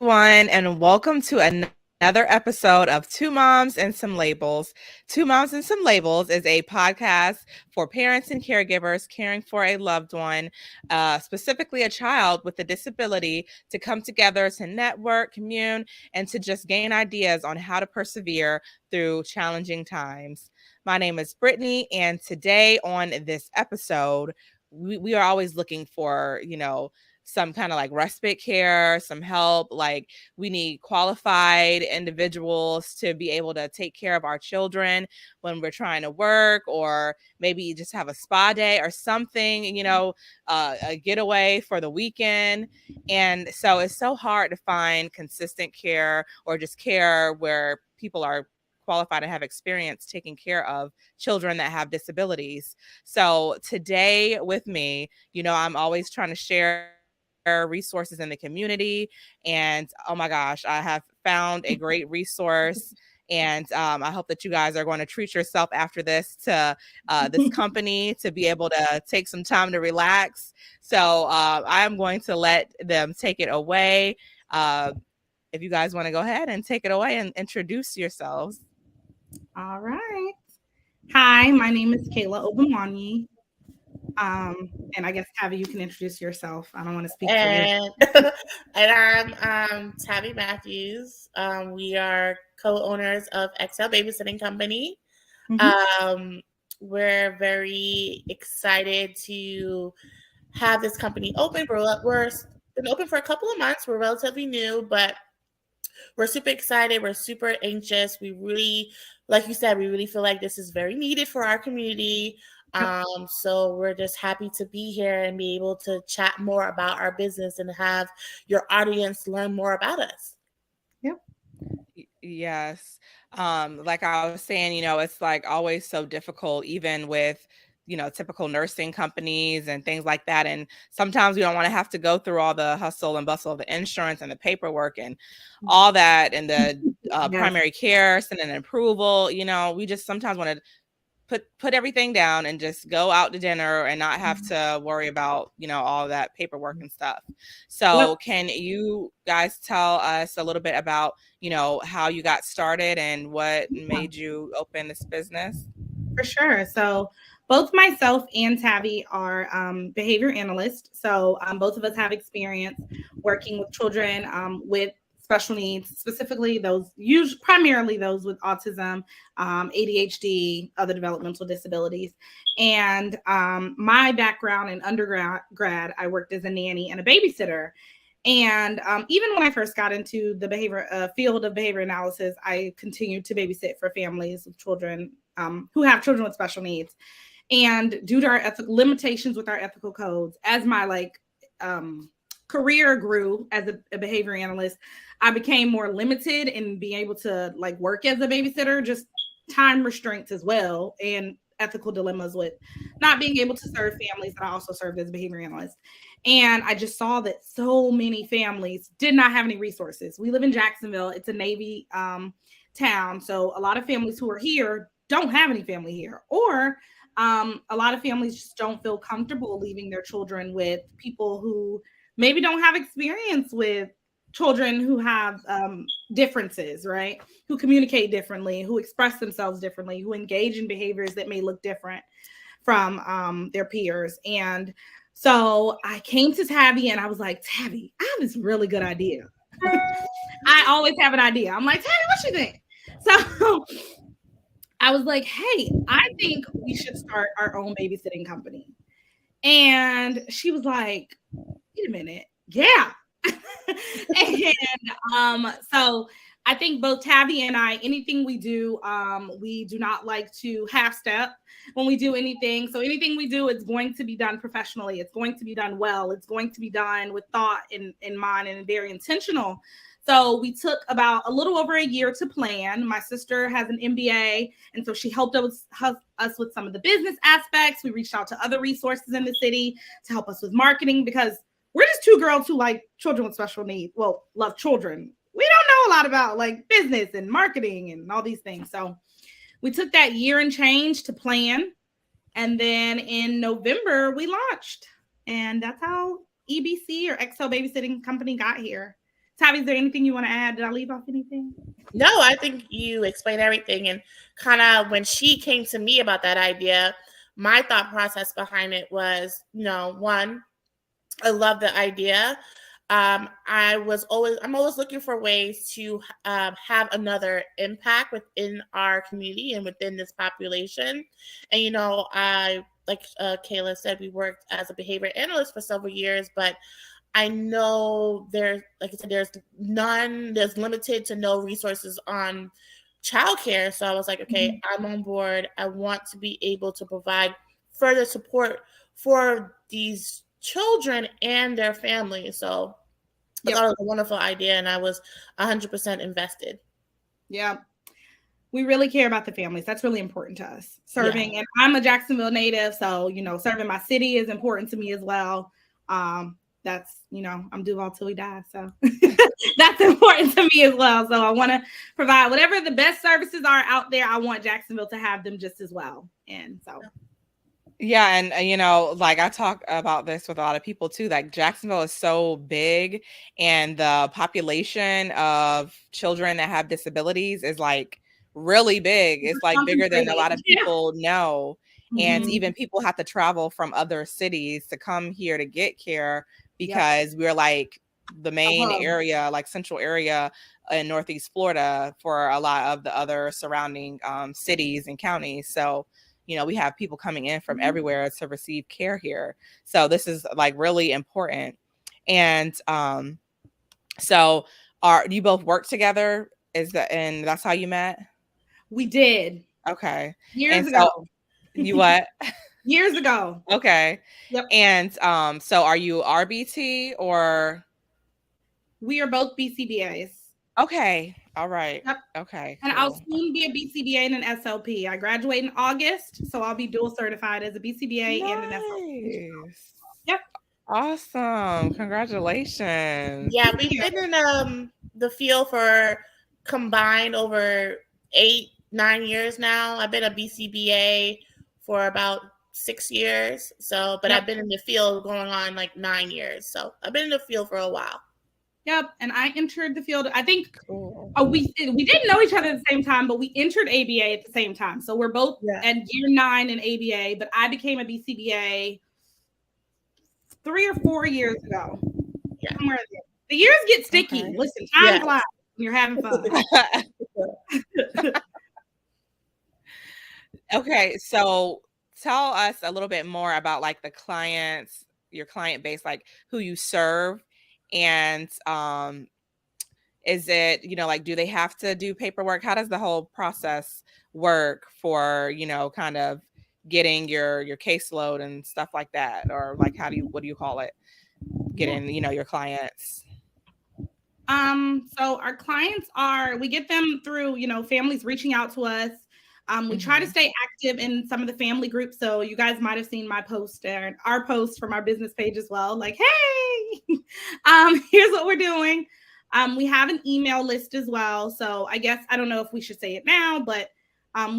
everyone, and welcome to another episode of Two Moms and Some Labels. Two Moms and Some Labels is a podcast for parents and caregivers caring for a loved one, specifically a child with a disability, to come together to network, commune, and to just gain ideas on how to persevere through challenging times. My name is Brittany, and today on this episode, we are always looking for, some kind of like respite care, some help. Like, we need qualified individuals to be able to take care of our children when we're trying to work, or maybe just have a spa day or something, a getaway for the weekend. And so it's so hard to find consistent care or just care where people are qualified to have experience taking care of children that have disabilities. So today with me, I'm always trying to share resources in the community. And oh my gosh, I have found a great resource. And I hope that you guys are going to treat yourself after this to this company to be able to take some time to relax. So I'm going to let them take it away. If you guys want to go ahead and take it away and introduce yourselves. All right. Hi, my name is Kayla Obanwanyi. And I guess Tavi, you can introduce yourself. I don't want to speak for you. And I'm Tabby Matthews. We are co-owners of Exhale Babysitting Company. We're very excited to have this company open. We're been open for a couple of months. We're relatively new, but we're super excited. We're super anxious. We really, like you said, we really feel like this is very needed for our community. So we're just happy to be here and be able to chat more about our business and have your audience learn more about us. Yep. Yes. Like I was saying, it's like always so difficult, even with, typical nursing companies and things like that. And sometimes we don't want to have to go through all the hustle and bustle of the insurance and the paperwork and all that, and the primary care, sending an approval. We just sometimes want to put everything down and just go out to dinner and not have to worry about, all that paperwork and stuff. So can you guys tell us a little bit about, how you got started and what made you open this business? For sure. So both myself and Tavi are behavior analysts. So both of us have experience working with children with special needs, specifically primarily those with autism, ADHD, other developmental disabilities. And my background in undergrad, I worked as a nanny and a babysitter. And even when I first got into the field of behavior analysis, I continued to babysit for families with children who have children with special needs. And due to our limitations with our ethical codes, as my career grew as a behavior analyst, I became more limited in being able to work as a babysitter, just time restraints as well, and ethical dilemmas with not being able to serve families that I also served as a behavior analyst. And I just saw that so many families did not have any resources. We live in Jacksonville. It's a Navy town. So a lot of families who are here don't have any family here, or a lot of families just don't feel comfortable leaving their children with people who maybe don't have experience with children who have differences, right? Who communicate differently, who express themselves differently, who engage in behaviors that may look different from their peers. And so I came to Tabby and I was like, Tabby, I have this really good idea. I always have an idea. I'm like, Tabby, what you think? So I was like, hey, I think we should start our own babysitting company. And she was like, wait a minute. Yeah. And so I think both Tabby and I, anything we do not like to half step when we do anything. So anything we do, it's going to be done professionally. It's going to be done well. It's going to be done with thought in mind and very intentional. So we took about a little over a year to plan. My sister has an MBA, and so she helped us with some of the business aspects. We reached out to other resources in the city to help us with marketing, because we're just two girls who like children with special needs. Well, love children. We don't know a lot about business and marketing and all these things. So we took that year and change to plan. And then in November, we launched. And that's how EBC, or Exhale Babysitting Company, got here. Tavi, is there anything you want to add? Did I leave off anything? No, I think you explained everything. And kind of when she came to me about that idea, my thought process behind it was, one, I love the idea. I'm always looking for ways to have another impact within our community and within this population. And, like Kayla said, we worked as a behavior analyst for several years, but I know like I said, there's limited to no resources on childcare. So I was like, okay, I'm on board. I want to be able to provide further support for these children and their families. So I thought it was a wonderful idea, and I was 100% invested. Yeah. We really care about the families. That's really important to us. Serving, and I'm a Jacksonville native, so serving my city is important to me as well. That's I'm Duval till we die, so that's important to me as well. So I want to provide whatever the best services are out there. I want Jacksonville to have them just as well, and so. Yeah, and like I talk about this with a lot of people too. Like Jacksonville is so big, and the population of children that have disabilities is like really big. It's like bigger than a lot of people know. And even people have to travel from other cities to come here to get care because we're like the main area, like central area in Northeast Florida for a lot of the other surrounding cities and counties. So we have people coming in from everywhere to receive care here. So this is like really important. And so you both work together? And that's how you met? We did. Okay. Years ago. You what? Years ago. Okay. Yep. And so are you RBT or? We are both BCBAs. Okay. All right. Yep. Okay. And cool. I'll soon be a BCBA and an SLP. I graduate in August, so I'll be dual certified as a BCBA and an SLP. Yep. Awesome. Congratulations. Yeah, we've been in the field for combined over 8-9 years now. I've been a BCBA for about 6 years. So, but I've been in the field going on like 9 years. So I've been in the field for a while. Yep, and I entered the field. I think we didn't know each other at the same time, but we entered ABA at the same time. So we're both at year 9 in ABA, but I became a BCBA 3 or 4 years ago. Yeah, somewhere there. The years get sticky. Okay. Listen, time flies when you're having fun. Okay, so tell us a little bit more about like the clients, your client base, like who you serve. And is it, like, do they have to do paperwork? How does the whole process work for, kind of getting your caseload and stuff like that? Or like, what do you call it? Getting, your clients. So our clients we get them through, families reaching out to us. We try to stay active in some of the family groups. So you guys might have seen my post there and our post from our business page as well. Like, hey, here's what we're doing. We have an email list as well. So I guess, I don't know if we should say it now, but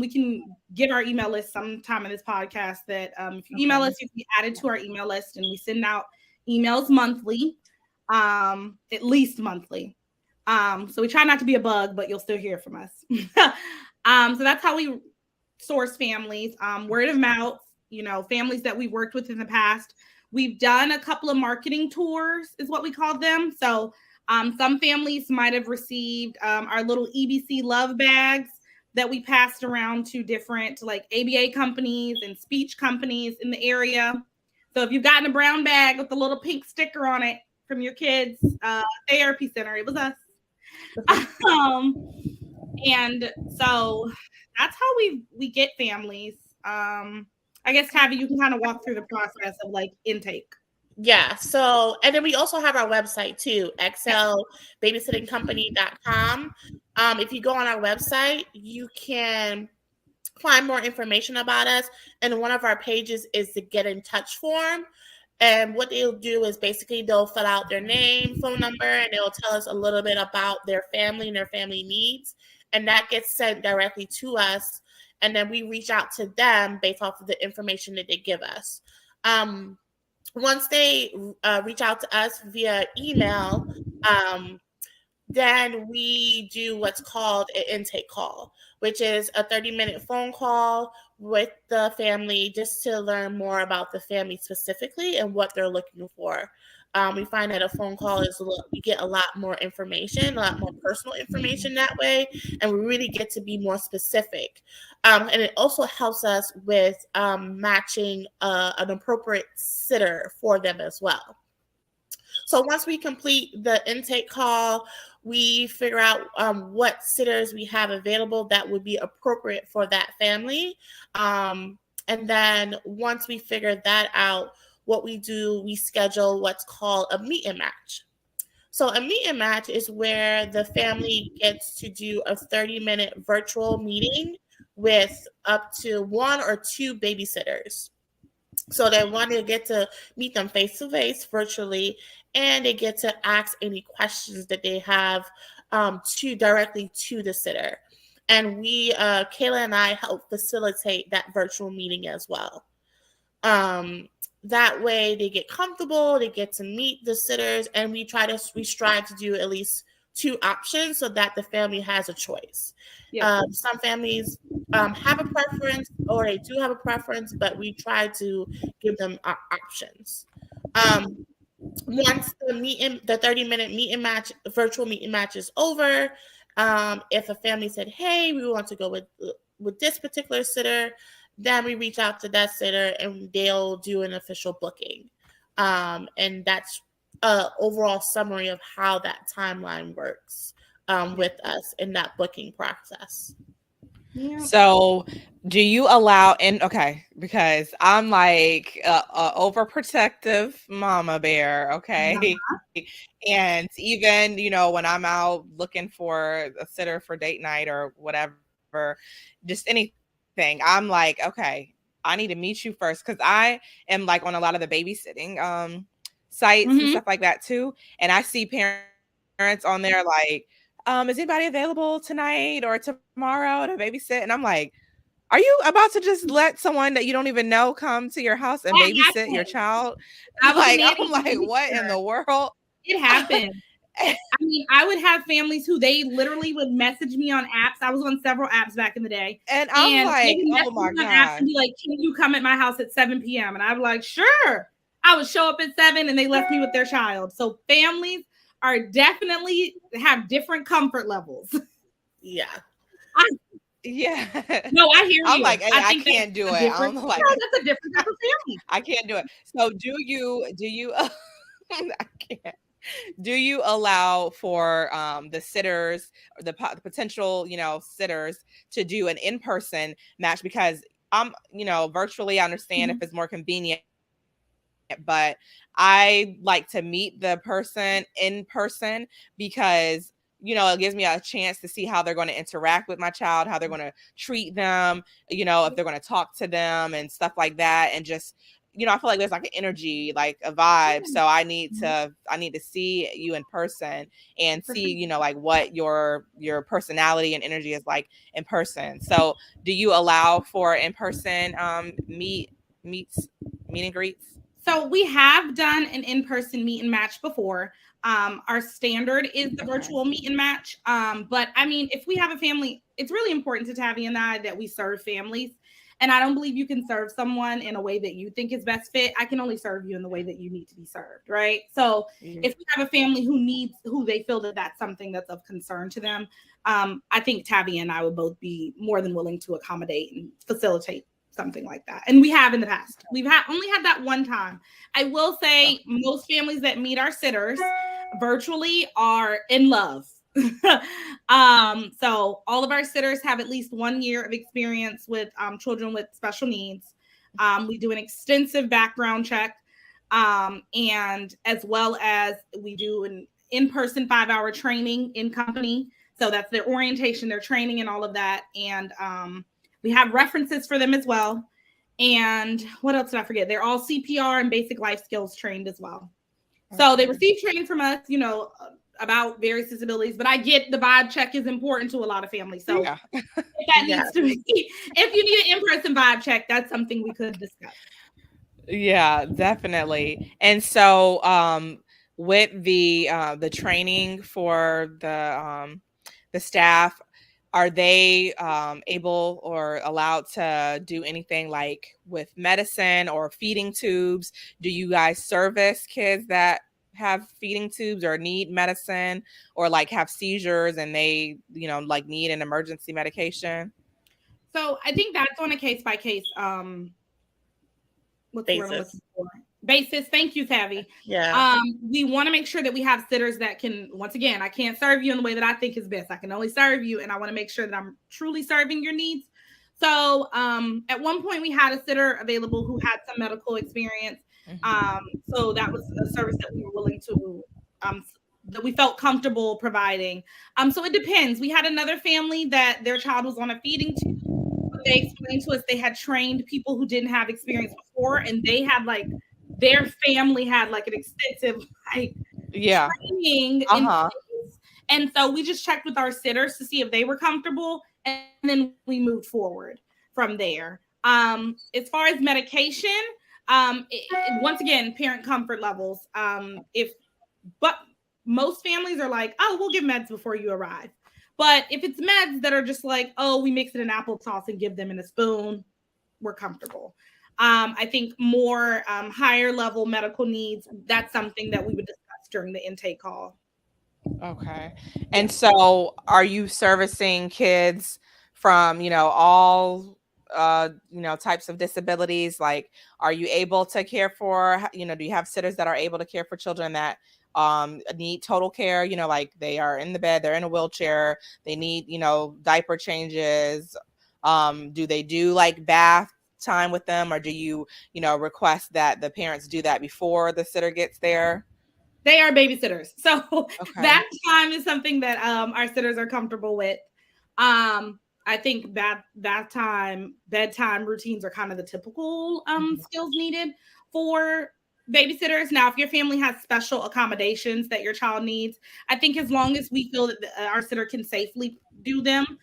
we can give our email list sometime in this podcast that if you email us, you can be added to our email list, and we send out emails monthly, at least monthly. So we try not to be a bug, but you'll still hear from us. So that's how we source families, word of mouth, families that we've worked with in the past. We've done a couple of marketing tours is what we call them. So some families might have received our little EBC love bags that we passed around to different like ABA companies and speech companies in the area. So if you've gotten a brown bag with a little pink sticker on it from your kids' therapy center, it was us. And so that's how we get families. I guess, Tavi, you can kind of walk through the process of like intake. Yeah. So, and then we also have our website too, exhalebabysittingcompany.com. If you go on our website, you can find more information about us. And one of our pages is the get in touch form. And what they'll do is basically they'll fill out their name, phone number, and they'll tell us a little bit about their family and their family needs. And that gets sent directly to us. And then we reach out to them based off of the information that they give us. Once they reach out to us via email, Then we do what's called an intake call, which is a 30-minute phone call with the family just to learn more about the family specifically and what they're looking for. We find that a phone call we get a lot more information, a lot more personal information that way, and we really get to be more specific. And it also helps us with matching an appropriate sitter for them as well. So once we complete the intake call, we figure out what sitters we have available that would be appropriate for that family. And then once we figure that out, what we do, we schedule what's called a meet and match. So a meet and match is where the family gets to do a 30-minute virtual meeting with up to 1 or 2 babysitters. So they want to get to meet them face to face virtually, and they get to ask any questions that they have directly to the sitter. And Kayla and I help facilitate that virtual meeting as well. That way they get comfortable, they get to meet the sitters, and we strive to do at least 2 options so that the family has a choice. Yeah. Some families have a preference, or they do have a preference, but we try to give them options. Once the 30-minute meet and match, virtual meet and match is over, if a family said, "Hey, we want to go with this particular sitter," then we reach out to that sitter and they'll do an official booking. And that's an overall summary of how that timeline works with us in that booking process. Yeah. So do you allow because I'm like a overprotective mama bear, okay? Uh-huh. And even, when I'm out looking for a sitter for date night or whatever, just anything, I'm like, okay, I need to meet you first, because I am like on a lot of the babysitting sites and stuff like that too. And I see parents on there like, is anybody available tonight or tomorrow to babysit? And I'm like, are you about to just let someone that you don't even know come to your house and babysit your child? I'm like, what in the world? It happened. I mean, I would have families who they literally would message me on apps. I was on several apps back in the day. And I'm like, oh my God. And be like, can you come at my house at 7 p.m.? And I'd be like, sure. I would show up at 7 and they left me with their child. So families are definitely have different comfort levels. Yeah. Yeah. No, I hear you. I'm like, I can't do it. I'm like, no, that's a different type of family. I can't do it. So do you I can't. Do you allow for the sitters, or the potential, sitters, to do an in-person match? Because I'm, virtually, I understand if it's more convenient, but I like to meet the person in person, because it gives me a chance to see how they're going to interact with my child, how they're going to treat them, if they're going to talk to them and stuff like that. And just, I feel like there's like an energy, like a vibe. So I need to see you in person and see, like what your personality and energy is like in person. So do you allow for in-person meet and greets? So we have done an in-person meet and match before. Our standard is the virtual meet and match. But I mean, if we have a family, it's really important to Tabby and I that we serve families. And I don't believe you can serve someone in a way that you think is best fit. I can only serve you in the way that you need to be served, right? So if we have a family who they feel that that's something that's of concern to them, I think Tabby and I would both be more than willing to accommodate and facilitate something like that. And we have in the past. We've only had that one time. I will say most families that meet our sitters virtually are in love. So all of our sitters have at least 1 year of experience with children with special needs. We do an extensive background check, and as well as we do an in-person 5-hour training in company. So that's their orientation, their training, and all of that. And we have references for them as well. And what else did I forget? They're all CPR and basic life skills trained as well. So they receive training from us, about various disabilities. But I get the vibe check is important to a lot of families. So if that needs to be, if you need an in-person vibe check, that's something we could discuss. Yeah, definitely. And so with the training for the staff, are they able or allowed to do anything like with medicine or feeding tubes? Do you guys service kids that have feeding tubes or need medicine or like have seizures and they, like need an emergency medication? So I think that's on a case by case what's the word I'm looking for? Basis. Thank you, Tavi. Yeah. We want to make sure that we have sitters that can, once again, I can't serve you in the way that I think is best. I can only serve you, and I want to make sure that I'm truly serving your needs. So at one point we had a sitter available who had some medical experience. So that was a service that we were willing to that we felt comfortable providing. So it depends. We had another family that their child was on a feeding tube. They explained to us they had trained people who didn't have experience before, and they had like their family had like an extensive training in place. And so we just checked with our sitters to see if they were comfortable, and then we moved forward from there. As far as medication, once again, parent comfort levels. But most families are like, oh, we'll give meds before you arrive. But if it's meds that are just like, oh, we mix it in applesauce and give them in a spoon, we're comfortable. I think more higher level medical needs, that's something that we would discuss during the intake call. Okay. And so are you servicing kids from, all types of disabilities? Like, are you able to care for, do you have sitters that are able to care for children that need total care, like they are in the bed, they're in a wheelchair, they need, diaper changes? Do they do like bath time with them, or do you, request that the parents do that before the sitter gets there? They are babysitters. So that time is something that our sitters are comfortable with. I think bedtime routines are kind of the typical skills needed for babysitters. Now, if your family has special accommodations that your child needs, I think as long as we feel that our sitter can safely do them,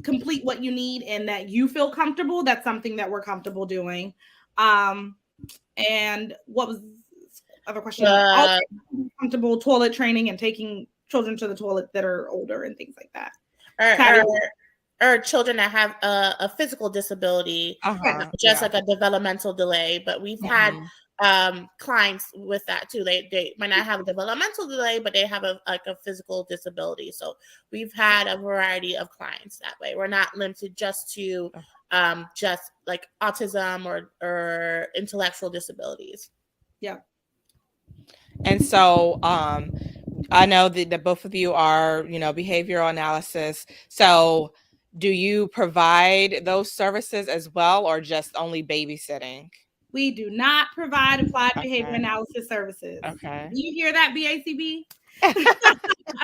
complete what you need and that you feel comfortable, that's something that we're comfortable doing. And what was other question? Also comfortable toilet training and taking children to the toilet that are older and things like that. Or children that have a physical disability, just like a developmental delay. But we've had clients with that too. They might not have a developmental delay, but they have a physical disability. So we've had a variety of clients that way. We're not limited just to just like autism or intellectual disabilities. Yeah. And so I know that both of you are, behavioral analysis. So do you provide those services as well, or just only babysitting? We do not provide applied behavior analysis services. Okay. Do you hear that, BACB?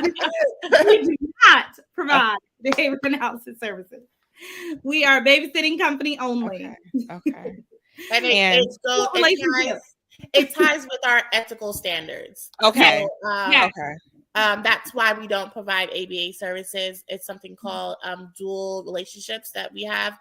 We do not provide behavior analysis services. We are a babysitting company only. Okay. And it ties with our ethical standards. Okay. So, that's why we don't provide ABA services. It's something called dual relationships that we have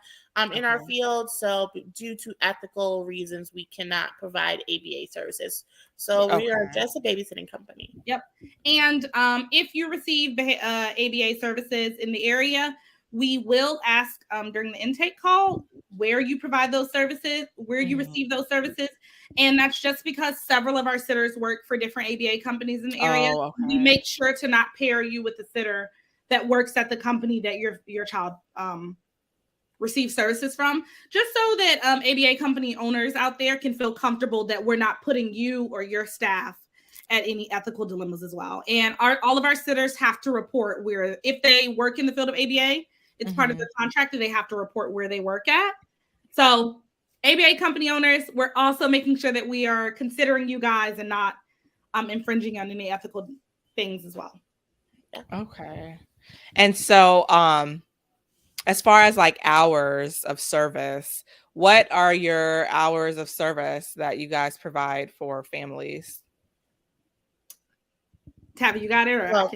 in our field. So due to ethical reasons, we cannot provide ABA services. So we are just a babysitting company. Yep. And if you receive ABA services in the area, we will ask during the intake call where you provide those services, where you receive those services. And that's just because several of our sitters work for different ABA companies in the area. We make sure to not pair you with a sitter that works at the company that your child receives services from, just so that ABA company owners out there can feel comfortable that we're not putting you or your staff at any ethical dilemmas as well. And all of our sitters have to report where, if they work in the field of ABA, it's part of their contract that they have to report where they work at. So ABA company owners, we're also making sure that we are considering you guys and not infringing on any ethical things as well. Okay. And so as far as like hours of service, what are your hours of service that you guys provide for families? Tabby, you got it? Or well,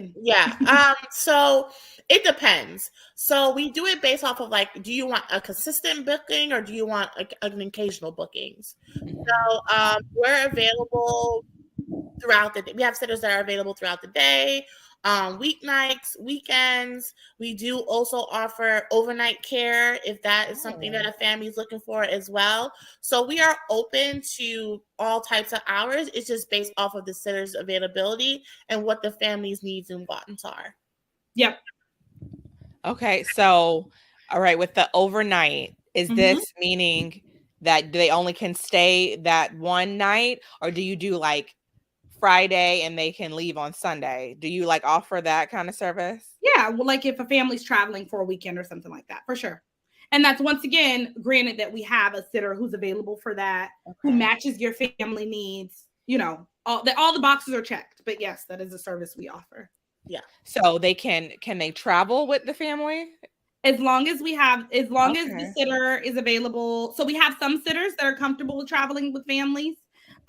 so it depends. So we do it based off of like, do you want a consistent booking or do you want an occasional bookings? So we're available throughout the day. We have sitters that are available throughout the day, weeknights, weekends. We do also offer overnight care if that is something that a family is looking for as well. So we are open to all types of hours. It's just based off of the sitter's availability and what the family's needs and wants are. Yep. Okay, so all right, with the overnight, is this meaning that they only can stay that one night, or do you do like Friday and they can leave on Sunday? Do you like offer that kind of service? Yeah, well, like if a family's traveling for a weekend or something like that, for sure. And that's once again, granted that we have a sitter who's available for that, who matches your family needs. You know, all the boxes are checked. But yes, that is a service we offer. Yeah. So they can they travel with the family? As long as the sitter is available. So we have some sitters that are comfortable with traveling with families.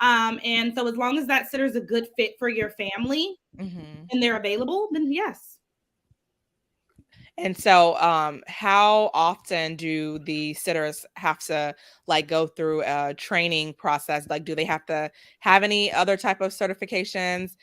And so as long as that sitter is a good fit for your family and they're available, then yes. And so how often do the sitters have to like go through a training process? Like, do they have to have any other type of certifications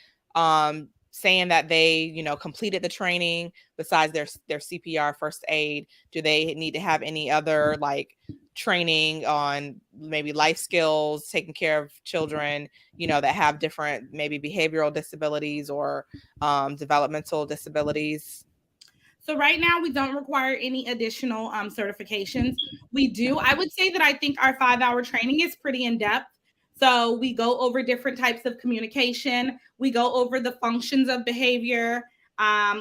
saying that they, you know, completed the training besides their CPR, first aid? Do they need to have any other like training on maybe life skills, taking care of children, you know, that have different maybe behavioral disabilities or developmental disabilities? So right now we don't require any additional certifications. We do. I would say that I think our 5-hour training is pretty in depth. So we go over different types of communication. We go over the functions of behavior.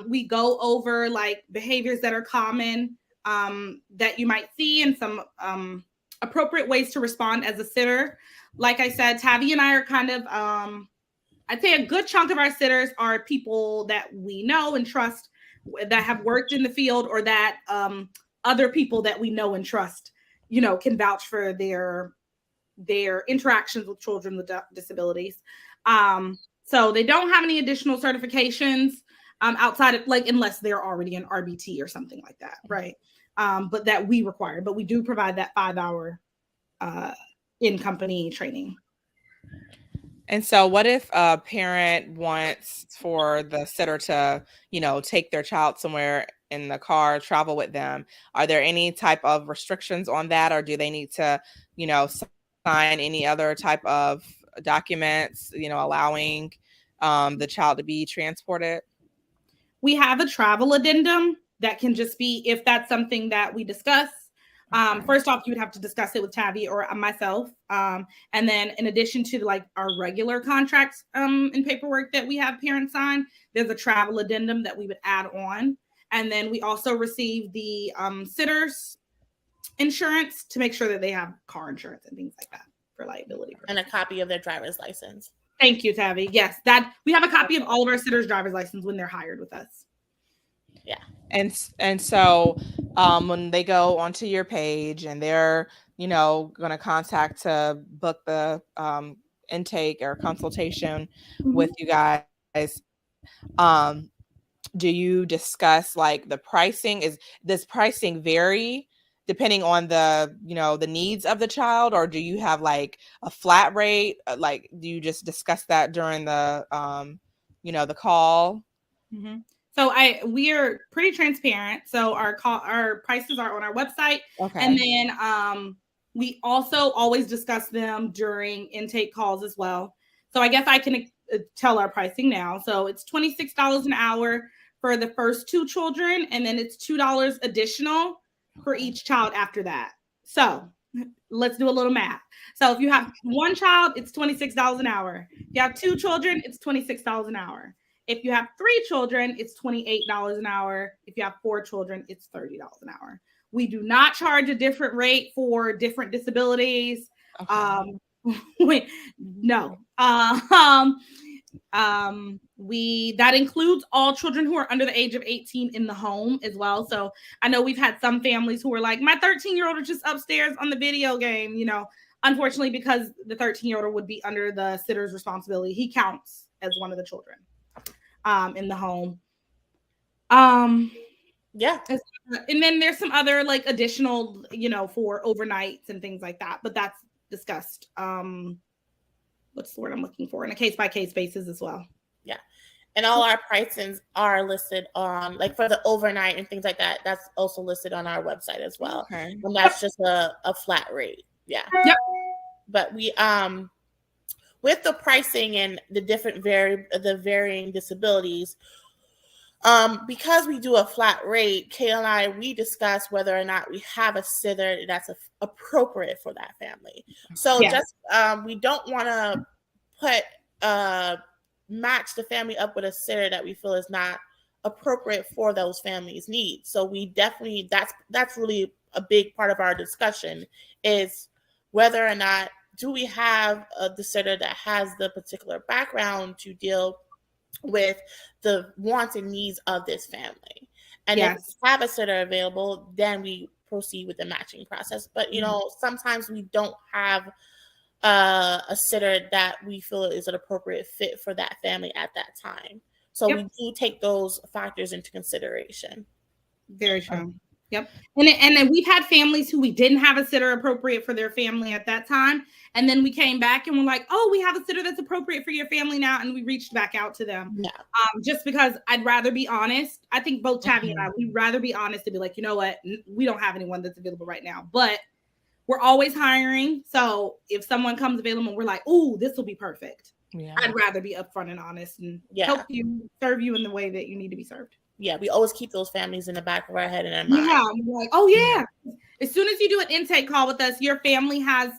We go over like behaviors that are common that you might see and some appropriate ways to respond as a sitter. Like I said, Tavi and I are kind of, I'd say a good chunk of our sitters are people that we know and trust, that have worked in the field, or that other people that we know and trust, you know, can vouch for their interactions with children with disabilities. So they don't have any additional certifications outside of like, unless they're already an RBT or something like that, right? But that we require, but we do provide that 5-hour in-company training. And so what if a parent wants for the sitter to, you know, take their child somewhere in the car, travel with them? Are there any type of restrictions on that, or do they need to, you know, sign any other type of documents, you know, allowing the child to be transported? We have a travel addendum that can just be, if that's something that we discuss. First off, you would have to discuss it with Tavi or myself. And then in addition to like our regular contracts and paperwork that we have parents sign, there's a travel addendum that we would add on. And then we also receive the sitters insurance to make sure that they have car insurance and things like that for liability purposes. And a copy of their driver's license. Thank you, Tavi. Yes, that we have a copy of all of our sitters' driver's license when they're hired with us. Yeah. And so when they go onto your page and they're, you know, going to contact to book the intake or consultation with you guys, do you discuss like the pricing? Does pricing vary depending on the, you know, the needs of the child, or do you have like a flat rate? Like, do you just discuss that during the, you know, the call? So we are pretty transparent. So our prices are on our website. Okay. And then we also always discuss them during intake calls as well. So I guess I can tell our pricing now. So it's $26 an hour for the first 2 children, and then it's $2 additional for each child after that. So let's do a little math. So if you have 1 child, it's $26 an hour. If you have 2 children, it's $26 an hour. If you have 3 children, it's $28 an hour. If you have 4 children, it's $30 an hour. We do not charge a different rate for different disabilities. Okay. No. That includes all children who are under the age of 18 in the home as well. So I know we've had some families who are like, my 13-year-old is just upstairs on the video game, you know. Unfortunately, because the 13-year-old would be under the sitter's responsibility, he counts as one of the children in the home. Yeah. And then there's some other like additional, you know, for overnights and things like that, but that's discussed what's the word I'm looking for, in a case-by-case basis as well. Yeah. And all our pricings are listed on, like for the overnight and things like that, that's also listed on our website as well. Okay. And that's just a flat rate. Yeah. Yep. But we with the pricing and the different the varying disabilities, because we do a flat rate, Kayla and I, we discuss whether or not we have a sitter that's appropriate for that family. So just we don't want to put match the family up with a sitter that we feel is not appropriate for those families' needs. So we definitely, that's really a big part of our discussion, is whether or not do we have the sitter that has the particular background to deal with the wants and needs of this family. And if we have a sitter available, then we proceed with the matching process. But sometimes we don't have a sitter that we feel is an appropriate fit for that family at that time. So we do take those factors into consideration. Very true. Yep. And then we've had families who we didn't have a sitter appropriate for their family at that time. And then we came back and we're like, oh, we have a sitter that's appropriate for your family now. And we reached back out to them. Yeah. Just because I'd rather be honest. I think both Tabby and I, we'd rather be honest and be like, you know what? We don't have anyone that's available right now, but we're always hiring. So if someone comes available and we're like, oh, this will be perfect. Yeah. I'd rather be upfront and honest and help you, serve you in the way that you need to be served. Yeah, we always keep those families in the back of our head and our mind. Yeah, we're like, oh yeah. As soon as you do an intake call with us, your family has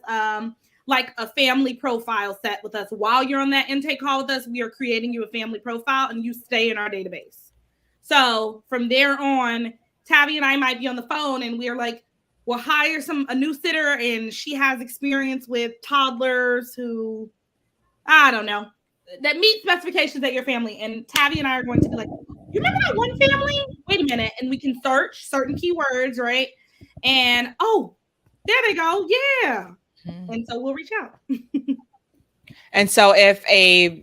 like a family profile set with us. While you're on that intake call with us, we are creating you a family profile and you stay in our database. So from there on, Tabby and I might be on the phone and we're like, we'll hire a new sitter and she has experience with toddlers who, I don't know, that meet specifications at your family. And Tabby and I are going to be like, you remember that one family? Wait a minute. And we can search certain keywords, right? And, oh, there they go. Yeah. And so we'll reach out. And so if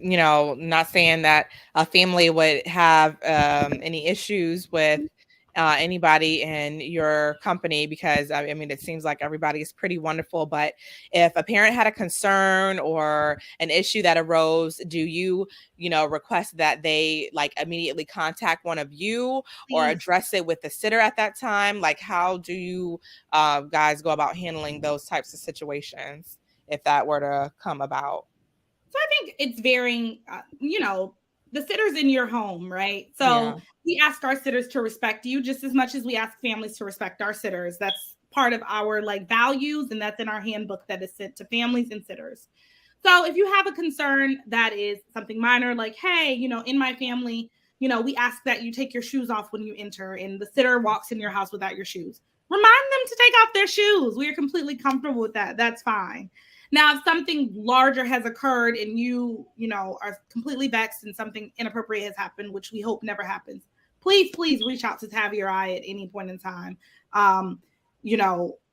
not saying that a family would have any issues with anybody in your company, because I mean, it seems like everybody is pretty wonderful, but if a parent had a concern or an issue that arose, do you request that they like immediately contact one of you or address it with the sitter at that time? Like, how do you guys go about handling those types of situations if that were to come about? So I think it's varying, the sitter's in your home, right? So we ask our sitters to respect you just as much as we ask families to respect our sitters. That's part of our values, and that's in our handbook that is sent to families and sitters. So if you have a concern that is something minor, like, hey, in my family, we ask that you take your shoes off when you enter, and the sitter walks in your house without your shoes. Remind them to take off their shoes. We are completely comfortable with that. That's fine. Now, if something larger has occurred and you are completely vexed and something inappropriate has happened, which we hope never happens, please reach out to Tabby or I at any point in time.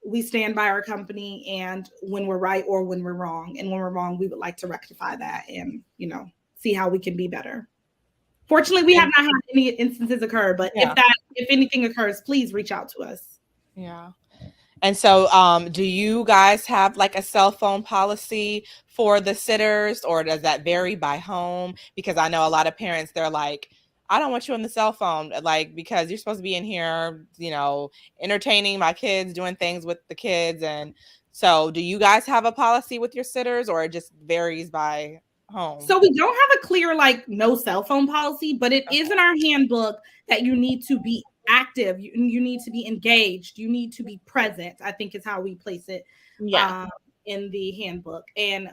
We stand by our company, and when we're right or when we're wrong. And when we're wrong, we would like to rectify that and, see how we can be better. Fortunately, we have not had any instances occur, but if anything occurs, please reach out to us. Yeah. And so do you guys have like a cell phone policy for the sitters, or does that vary by home? Because I know a lot of parents, they're like, I don't want you on the cell phone, like, because you're supposed to be in here, entertaining my kids, doing things with the kids. And so do you guys have a policy with your sitters, or it just varies by home? So we don't have a clear, no cell phone policy, but it is in our handbook that you need to be active. You need to be engaged. You need to be present, I think is how we place it in the handbook. And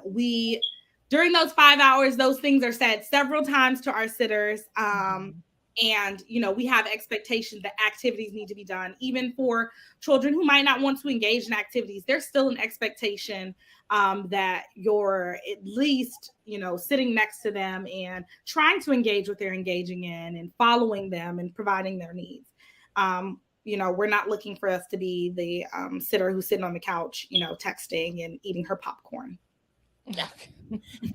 during those 5 hours, those things are said several times to our sitters. And, we have expectations that activities need to be done. Even for children who might not want to engage in activities, there's still an expectation that you're at least, sitting next to them and trying to engage what they're engaging in and following them and providing their needs. We're not looking for us to be the sitter who's sitting on the couch, texting and eating her popcorn. Yeah.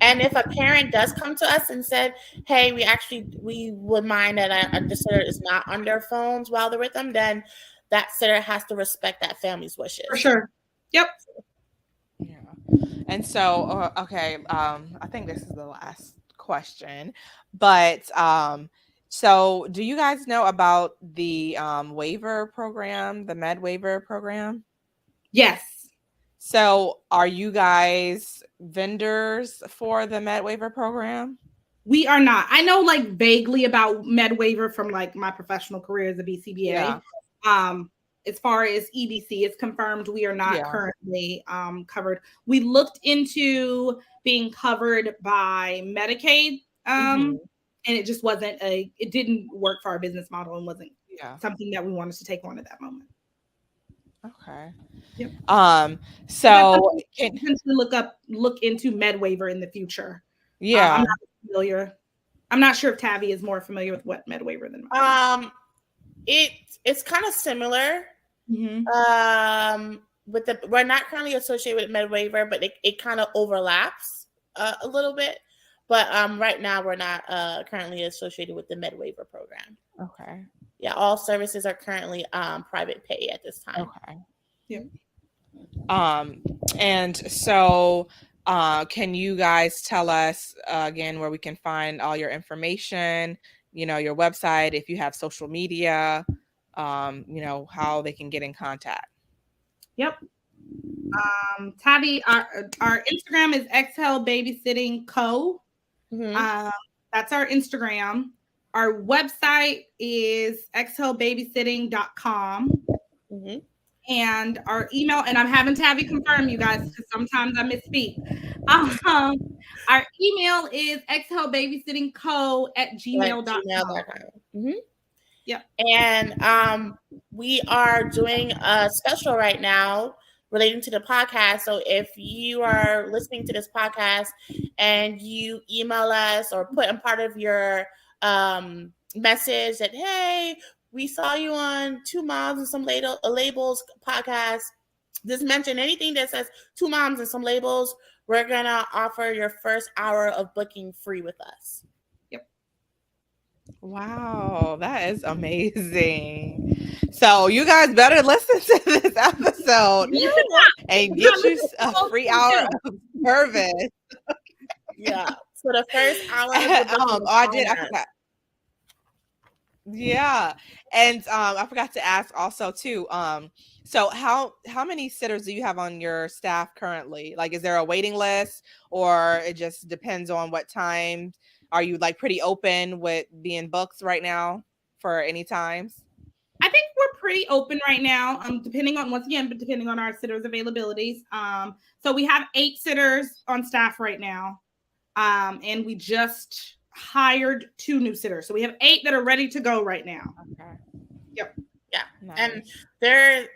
And if a parent does come to us and said, hey, we would mind that the sitter is not on their phones while they're with them, then that sitter has to respect that family's wishes. For sure. Yep. Yeah. And so, okay, I think this is the last question, but so do you guys know about the waiver program, the med waiver program? Yes. So, are you guys vendors for the med waiver program? We are not. I know like vaguely about med waiver from like my professional career as a BCBA. Yeah. As far as EDC is confirmed, we are not Yeah. currently covered. We looked into being covered by Medicaid, Mhm. and it just it didn't work for our business model and wasn't Yeah. something that we wanted to take on at that moment. Okay. Yep. That's So something we can can potentially look into med waiver in the future. I'm yeah. not familiar. I'm not sure if Tavi is more familiar with what med waiver than It's kind of similar. Mm-hmm. We're not currently associated with med waiver, but it kind of overlaps a little bit. But right now we're not currently associated with the med waiver program. Okay. Yeah, all services are currently private pay at this time. Okay. Yep. And so can you guys tell us again where we can find all your information, your website, if you have social media, how they can get in contact? Yep. Tavi, our Instagram is Exhale Babysitting Co. Mm-hmm. That's our Instagram. Our website is exhalebabysitting.com. Mm-hmm. And our email, and I'm having Tavi confirm, you guys, because sometimes I misspeak. Our email is exhalebabysittingco@gmail.com. Mm-hmm. Yep. And we are doing a special right now relating to the podcast. So if you are listening to this podcast and you email us or put in part of your message that, hey, we saw you on Two Moms and Some Labels podcast, just mention anything that says Two Moms and Some Labels, we're going to offer your first hour of booking free with us. Wow, that is amazing. So you guys better listen to this episode and get you a free hour of service. Yeah. So the first hour of your booking I forgot. Yeah. And I forgot to ask also too. So how many sitters do you have on your staff currently? Like, is there a waiting list, or it just depends on what time? Are you like pretty open with being booked right now for any times? I think we're pretty open right now, depending on our sitters' availabilities. So we have 8 sitters on staff right now. And we just hired 2 new sitters. So we have 8 that are ready to go right now. Okay. Yep. Yeah. Nice. And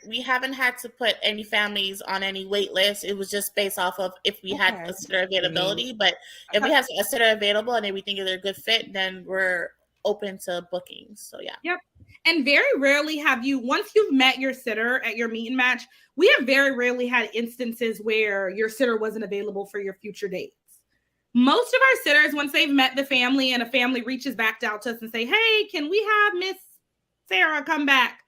we haven't had to put any families on any wait list. It was just based off of if we had a sitter availability. But if we have a sitter available and we think they're a good fit, then we're open to bookings. So yeah. Yep. And very rarely once you've met your sitter at your meet and match, we have very rarely had instances where your sitter wasn't available for your future dates. Most of our sitters, once they've met the family and a family reaches back out to us and say, hey, can we have Miss Sarah come back,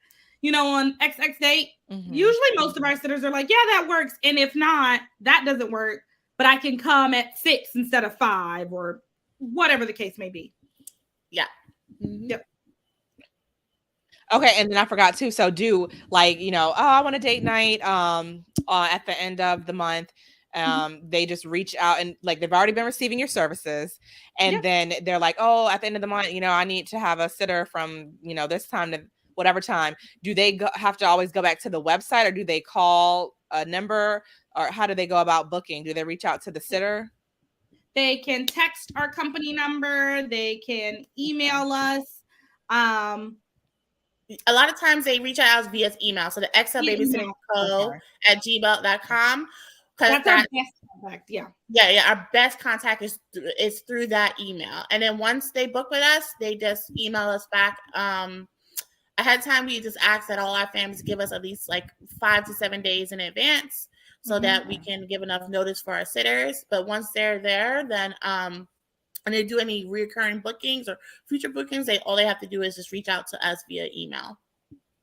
on XX date? Mm-hmm. Usually most of our sitters are like, yeah, that works. And if not, that doesn't work, but I can come at 6 instead of 5 or whatever the case may be. Yeah. Mm-hmm. Yep. Okay, and then I forgot too. So do I want a date night at the end of the month. They just reach out and like they've already been receiving your services, and then they're like, oh, at the end of the month, I need to have a sitter from this time to whatever time. Do they have to always go back to the website, or do they call a number, or how do they go about booking? Do they reach out to the sitter? They can text our company number. They can email us. A lot of times they reach out via email. So the exhalebabysittingco@gmail.com. That's our best contact. Yeah. Yeah. Our best contact is through that email. And then once they book with us, they just email us back. Ahead of time, we just ask that all our families give us at least like 5 to 7 days in advance so that we can give enough notice for our sitters. But once they're there, then and they do any recurring bookings or future bookings, all they have to do is just reach out to us via email.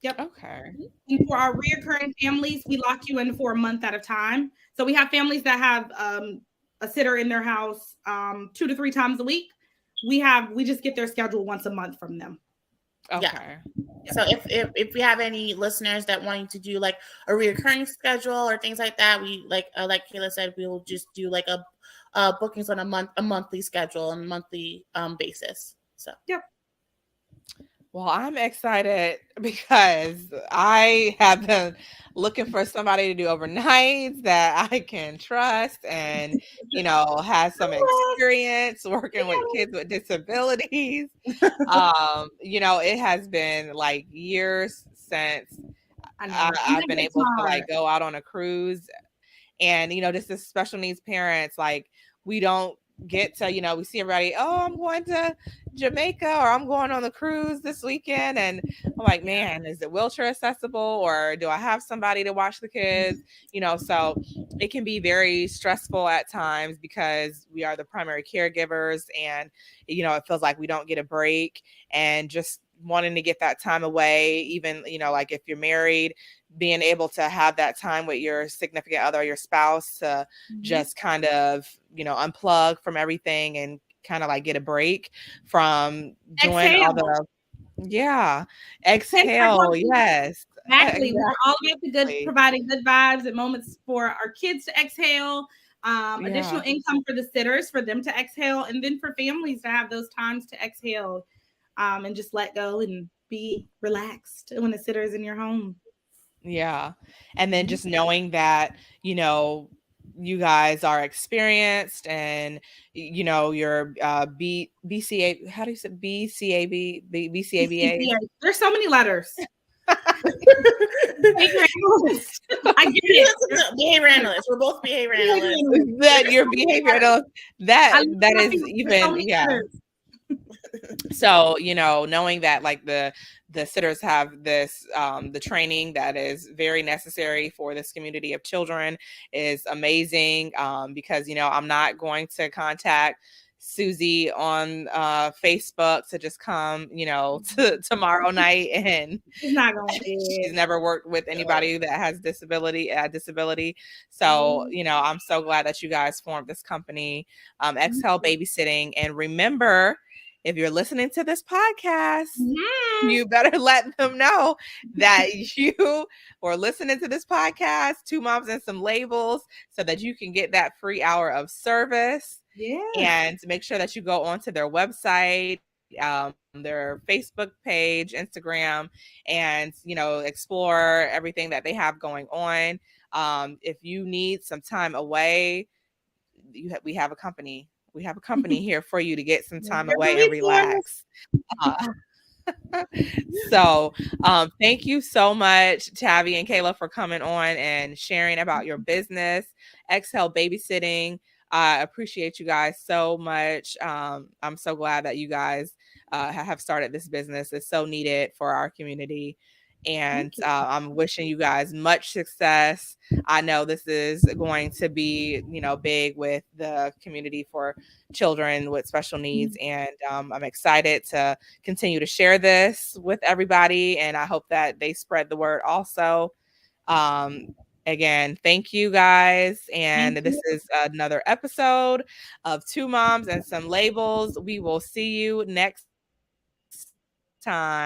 Yep. Okay. And for our reoccurring families, we lock you in for a month at a time. So we have families that have a sitter in their house 2 to 3 times a week. We just get their schedule once a month from them. Yeah. Okay. So if we have any listeners that wanting to do like a reoccurring schedule or things like that, we like Kayla said, we will just do like a bookings on a monthly schedule and monthly basis. So Yep. Well, I'm excited because I have been looking for somebody to do overnights that I can trust and, has some experience working with kids with disabilities. It has been like years since I know. I've been able to like go out on a cruise. And, just as special needs parents, like we don't get to, we see everybody, oh, I'm going to Jamaica or I'm going on the cruise this weekend. And I'm like, man, is it wheelchair accessible or do I have somebody to watch the kids? So it can be very stressful at times because we are the primary caregivers and, it feels like we don't get a break and just wanting to get that time away, even, like if you're married, being able to have that time with your significant other, your spouse, to just kind of, unplug from everything and kind of like get a break from doing all the, exhale. Yes. Exactly. We're all about the good, providing good vibes and moments for our kids to exhale, additional income for the sitters, for them to exhale, and then for families to have those times to exhale and just let go and be relaxed when the sitter is in your home. Yeah. And then just knowing that, you guys are experienced and, you're BCA, how do you say BCAB, BCABA? There's so many letters. Behavior analyst. I get it. Behavior analyst. We're both behavior analysts. That your behavior analyst, that is even, So, knowing that like the sitters have this, the training that is very necessary for this community of children is amazing. Because, I'm not going to contact Susie on Facebook to just come, to tomorrow night and she's not going to. She's never worked with anybody that has disability. So, I'm so glad that you guys formed this company, Exhale Babysitting. And remember, if you're listening to this podcast, you better let them know that you are listening to this podcast, Two Moms and Some Labels, so that you can get that free hour of service. Yeah. And make sure that you go onto their website, their Facebook page, Instagram, and, explore everything that they have going on. If you need some time away, we have a company. We have a company here for you to get some time away and relax. So thank you so much, Tavi and Kayla, for coming on and sharing about your business, Exhale Babysitting. I appreciate you guys so much. I'm so glad that you guys have started this business. It's so needed for our community. And I'm wishing you guys much success. I know this is going to be, big with the community for children with special needs. And I'm excited to continue to share this with everybody. And I hope that they spread the word also. Again, thank you guys. And this is another episode of Two Moms and Some Labels. We will see you next time.